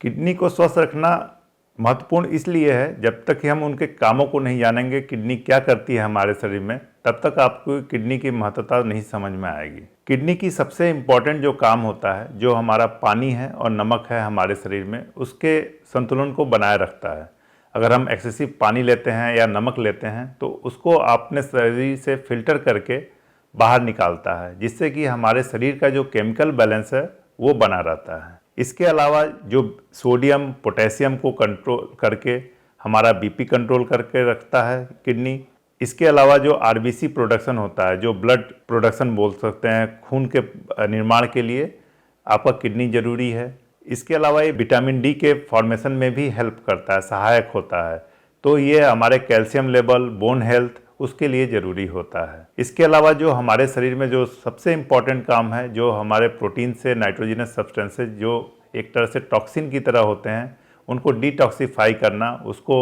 Kidney को स्वस्थ रखना महत्वपूर्ण इसलिए है, जब तक कि हम उनके कामों को नहीं जानेंगे, किडनी क्या करती है हमारे शरीर में, तब तक आपको किडनी की महत्वता नहीं समझ में आएगी। किडनी की सबसे इम्पॉर्टेंट जो काम होता है, जो हमारा पानी है और नमक है हमारे शरीर में, उसके संतुलन को बनाए रखता है। अगर हम एक्सेसिव पानी लेते हैं या नमक लेते हैं तो उसको अपने शरीर से फिल्टर करके बाहर निकालता है, जिससे कि हमारे शरीर का जो केमिकल बैलेंस है वो बना रहता है। इसके अलावा जो सोडियम पोटेशियम को कंट्रोल करके हमारा बीपी कंट्रोल करके रखता है किडनी। इसके अलावा जो आरबीसी प्रोडक्शन होता है, जो ब्लड प्रोडक्शन बोल सकते हैं, खून के निर्माण के लिए आपका किडनी ज़रूरी है। इसके अलावा ये विटामिन डी के फॉर्मेशन में भी हेल्प करता है, सहायक होता है। तो ये हमारे कैल्शियम लेवल, बोन हेल्थ, उसके लिए ज़रूरी होता है। इसके अलावा जो हमारे शरीर में जो सबसे इम्पॉर्टेंट काम है, जो हमारे प्रोटीन से नाइट्रोजनस सब्सटेंसेज जो एक तरह से टॉक्सिन की तरह होते हैं, उनको डिटॉक्सिफाई करना, उसको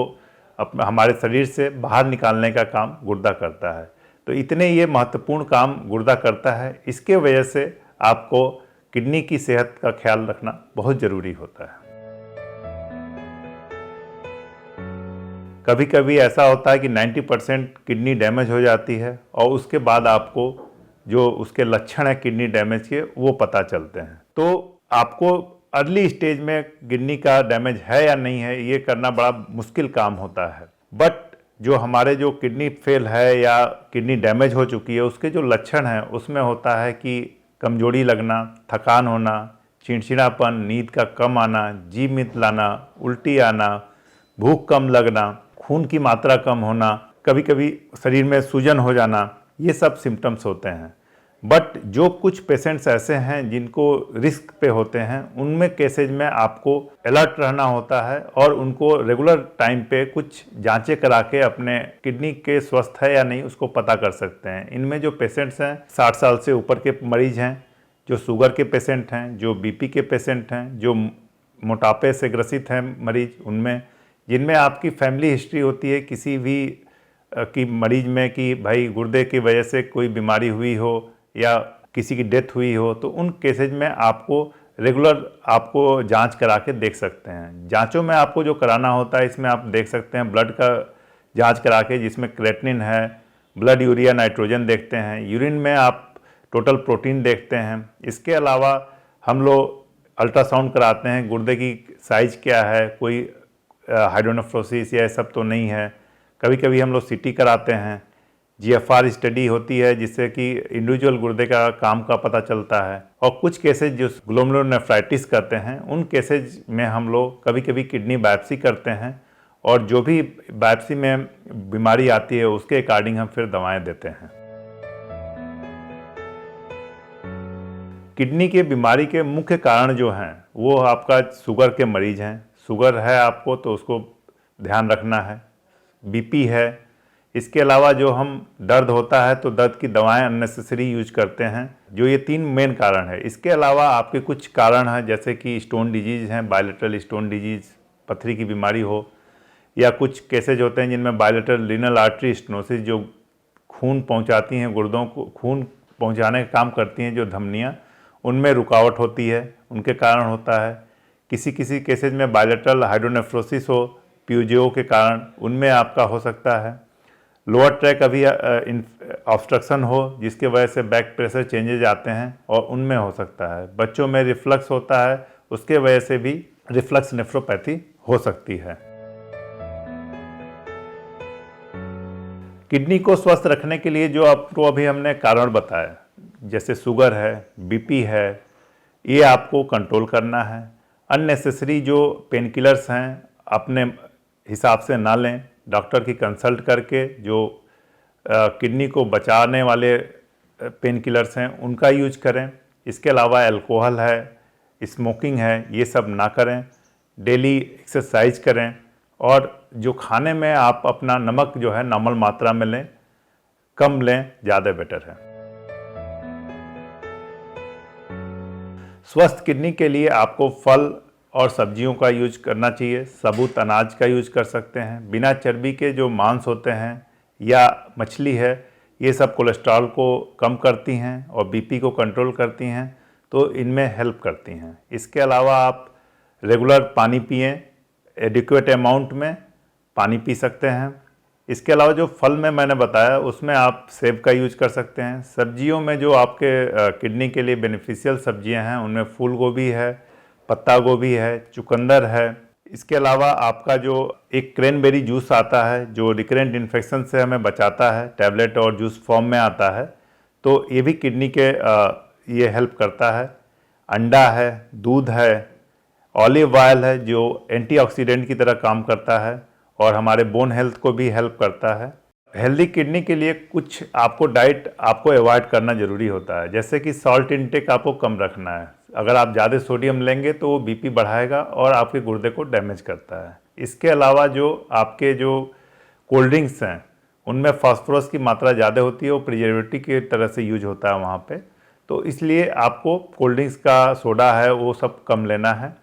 हमारे शरीर से बाहर निकालने का काम गुर्दा करता है। तो इतने ये महत्वपूर्ण काम गुर्दा करता है। इसके वजह से आपको किडनी की सेहत का ख्याल रखना बहुत ज़रूरी होता है। कभी कभी ऐसा होता है कि 90% किडनी डैमेज हो जाती है और उसके बाद आपको जो उसके लक्षण है किडनी डैमेज के वो पता चलते हैं। तो आपको अर्ली स्टेज में किडनी का डैमेज है या नहीं है ये करना बड़ा मुश्किल काम होता है। बट जो हमारे जो किडनी फेल है या किडनी डैमेज हो चुकी है, उसके जो लक्षण हैं उसमें होता है कि कमजोरी लगना, थकान होना, चिड़चिड़ापन, नींद का कम आना, जी मितलाना, उल्टी आना, भूख कम लगना, खून की मात्रा कम होना, कभी कभी शरीर में सूजन हो जाना, ये सब सिम्टम्स होते हैं। बट जो कुछ पेशेंट्स ऐसे हैं जिनको रिस्क पे होते हैं, उनमें केसेज में आपको अलर्ट रहना होता है और उनको रेगुलर टाइम पे कुछ जांचें करा के अपने किडनी के स्वस्थ है या नहीं उसको पता कर सकते हैं। इनमें जो पेशेंट्स हैं 60 साल से ऊपर के मरीज हैं, जो शुगर के पेशेंट हैं, जो बीपी के पेशेंट हैं, जो मोटापे से ग्रसित हैं मरीज, उनमें जिनमें आपकी फैमिली हिस्ट्री होती है किसी भी की मरीज में कि भाई गुर्दे की वजह से कोई बीमारी हुई हो या किसी की डेथ हुई हो, तो उन केसेज में आपको रेगुलर आपको जांच करा के देख सकते हैं। जांचों में आपको जो कराना होता है, इसमें आप देख सकते हैं ब्लड का जांच करा के, जिसमें क्रेटिनिन है, ब्लड यूरिया नाइट्रोजन देखते हैं, यूरिन में आप टोटल प्रोटीन देखते हैं। इसके अलावा हम लोग अल्ट्रासाउंड कराते हैं, गुर्दे की साइज़ क्या है, कोई हाइड्रोनेफ्रोसिस या सब तो नहीं है। कभी कभी हम लोग सीटी कराते हैं, जीएफआर स्टडी होती है जिससे कि इंडिविजुअल गुर्दे का काम का पता चलता है। और कुछ केसेज जो ग्लोमेरुलोनेफ्राइटिस करते हैं, उन केसेज में हम लोग कभी कभी किडनी बायोप्सी करते हैं और जो भी बायोप्सी में बीमारी आती है उसके अकॉर्डिंग हम फिर दवाएं देते हैं। किडनी के बीमारी के मुख्य कारण जो हैं वो आपका शुगर के मरीज हैं। शुगर है आपको तो उसको ध्यान रखना है। बीपी है। इसके अलावा जो हम दर्द होता है तो दर्द की दवाएं अननेसेसरी यूज करते हैं। जो ये 3 मेन कारण है। इसके अलावा आपके कुछ कारण हैं जैसे कि स्टोन डिजीज़ हैं, बायलेटरल स्टोन डिजीज़, पथरी की बीमारी हो, या कुछ केसेज होते हैं जिनमें बायलेटरल रीनल आर्टरी स्टेनोसिस, जो खून पहुंचाती हैं, गुर्दों को खून पहुंचाने का काम करती हैं जो धमनियाँ, उनमें रुकावट होती है, उनके कारण होता है। किसी किसी केसेज में बायलेटरल हाइड्रोनेफ्रोसिस हो पीओजीओ के कारण, उनमें आपका हो सकता है। लोअर ट्रैक अभी ऑब्स्ट्रक्शन हो जिसके वजह से बैक प्रेशर चेंजेज आते हैं और उनमें हो सकता है। बच्चों में रिफ्लक्स होता है, उसके वजह से भी रिफ्लक्स नेफ्रोपैथी हो सकती है। किडनी को स्वस्थ रखने के लिए जो आपको अभी हमने कारण बताया, जैसे शुगर है, बीपी है, ये आपको कंट्रोल करना है। अननेसेसरी जो पेन किलर्स हैं अपने हिसाब से ना लें, डॉक्टर की कंसल्ट करके जो किडनी को बचाने वाले पेन किलर्स हैं उनका यूज करें। इसके अलावा अल्कोहल है, स्मोकिंग है, ये सब ना करें। डेली एक्सरसाइज करें और जो खाने में आप अपना नमक जो है नॉर्मल मात्रा में लें, कम लें, ज़्यादा बेटर है। स्वस्थ किडनी के लिए आपको फल और सब्जियों का यूज करना चाहिए। साबुत अनाज का यूज कर सकते हैं। बिना चर्बी के जो मांस होते हैं या मछली है, ये सब कोलेस्ट्रॉल को कम करती हैं और बीपी को कंट्रोल करती हैं, तो इनमें हेल्प करती हैं। इसके अलावा आप रेगुलर पानी पिएं, एडिक्वेट अमाउंट में पानी पी सकते हैं। इसके अलावा जो फल में मैंने बताया उसमें आप सेब का यूज कर सकते हैं। सब्जियों में जो आपके किडनी के लिए बेनिफिशियल सब्जियां हैं उनमें फूल गोभी है, पत्ता गोभी है, चुकंदर है। इसके अलावा आपका जो एक क्रैनबेरी जूस आता है जो रिकरेंट इन्फेक्शन से हमें बचाता है, टैबलेट और जूस फॉर्म में आता है, तो ये भी किडनी के ये हेल्प करता है। अंडा है, दूध है, ऑलिव ऑयल है जो एंटीऑक्सीडेंट की तरह काम करता है और हमारे बोन हेल्थ को भी हेल्प करता है। हेल्दी किडनी के लिए कुछ आपको डाइट आपको अवॉइड करना ज़रूरी होता है, जैसे कि सॉल्ट इंटेक आपको कम रखना है। अगर आप ज़्यादा सोडियम लेंगे तो वो बीपी बढ़ाएगा और आपके गुर्दे को डैमेज करता है। इसके अलावा जो आपके जो कोल्ड ड्रिंक्स हैं उनमें फास्फोरस की मात्रा ज़्यादा होती है, वो प्रिजर्वेटिव की तरह से यूज होता है वहाँ पे, तो इसलिए आपको कोल्ड ड्रिंक्स का सोडा है वो सब कम लेना है।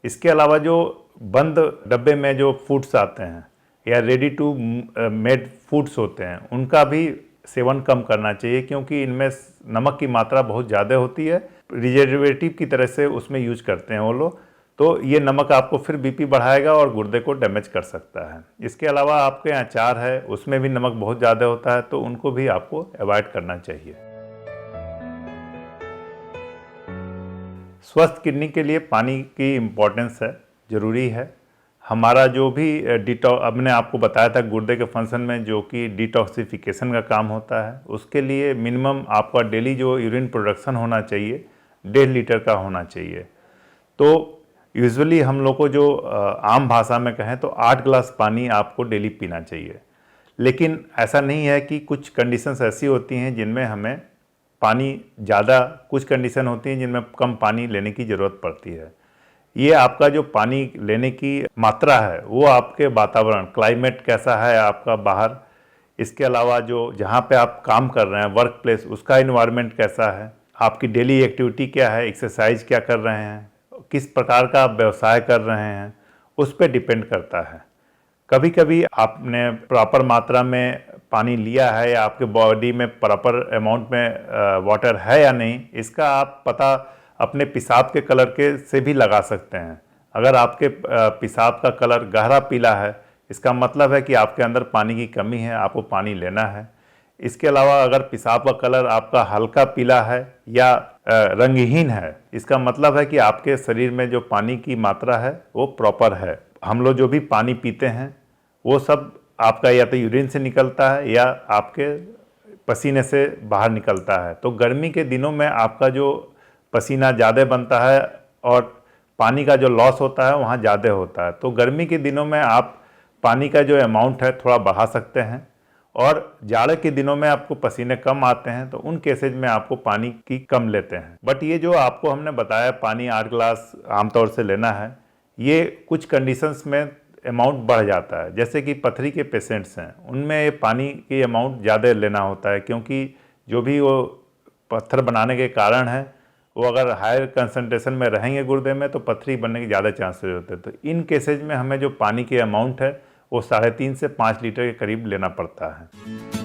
इसके अलावा जो बंद डब्बे में जो फूड्स आते हैं या रेडी टू मेड फूड्स होते हैं उनका भी सेवन कम करना चाहिए, क्योंकि इनमें नमक की मात्रा बहुत ज़्यादा होती है, प्रिजर्वेटिव की तरह से उसमें यूज करते हैं वो लोग, तो ये नमक आपको फिर बीपी बढ़ाएगा और गुर्दे को डैमेज कर सकता है। इसके अलावा आपके अचार है उसमें भी नमक बहुत ज़्यादा होता है, तो उनको भी आपको अवॉइड करना चाहिए। स्वस्थ किडनी के लिए पानी की इम्पोर्टेंस है, ज़रूरी है। हमारा जो भी अब मैंने आपको बताया था गुर्दे के फंक्शन में जो कि डिटॉक्सिफिकेशन का काम होता है, उसके लिए मिनिमम आपका डेली जो यूरिन प्रोडक्शन होना चाहिए 1.5 लीटर का होना चाहिए। तो यूजुअली हम लोग को जो आम भाषा में कहें तो 8 गिलास पानी आपको डेली पीना चाहिए, लेकिन ऐसा नहीं है कि कुछ कंडीशंस ऐसी होती हैं जिनमें हमें पानी ज़्यादा, कुछ कंडीशन होती हैं जिनमें कम पानी लेने की ज़रूरत पड़ती है। ये आपका जो पानी लेने की मात्रा है वो आपके वातावरण, क्लाइमेट कैसा है आपका बाहर, इसके अलावा जो जहाँ पे आप काम कर रहे हैं वर्क प्लेस उसका इन्वायरमेंट कैसा है, आपकी डेली एक्टिविटी क्या है, एक्सरसाइज क्या कर रहे हैं, किस प्रकार का आप व्यवसाय कर रहे हैं, उस पर डिपेंड करता है। कभी कभी आपने प्रॉपर मात्रा में पानी लिया है या आपके बॉडी में प्रॉपर अमाउंट में वाटर है या नहीं, इसका आप पता अपने पेशाब के कलर के से भी लगा सकते हैं। अगर आपके पेशाब का कलर गहरा पीला है इसका मतलब है कि आपके अंदर पानी की कमी है, आपको पानी लेना है। इसके अलावा अगर पेशाब का कलर आपका हल्का पीला है या रंगहीन है, इसका मतलब है कि आपके शरीर में जो पानी की मात्रा है वो प्रॉपर है। हम लोग जो भी पानी पीते हैं वो सब आपका या तो यूरिन से निकलता है या आपके पसीने से बाहर निकलता है। तो गर्मी के दिनों में आपका जो पसीना ज़्यादा बनता है और पानी का जो लॉस होता है वहाँ ज़्यादा होता है। तो गर्मी के दिनों में आप पानी का जो अमाउंट है थोड़ा बढ़ा सकते हैं, और जाड़े के दिनों में आपको पसीने कम आते हैं तो उन केसेज में आपको पानी की कम लेते हैं। बट ये जो आपको हमने बताया पानी 8 गिलास आमतौर से लेना है, ये कुछ कंडीशंस में अमाउंट बढ़ जाता है। जैसे कि पथरी के पेशेंट्स हैं उनमें पानी की अमाउंट ज़्यादा लेना होता है, क्योंकि जो भी वो पत्थर बनाने के कारण है वो अगर हायर कंसंट्रेशन में रहेंगे गुर्दे में तो पथरी बनने के ज़्यादा चांसेस होते हैं। तो इन केसेज में हमें जो पानी की अमाउंट है वो 3.5 से 5 लीटर के करीब लेना पड़ता है।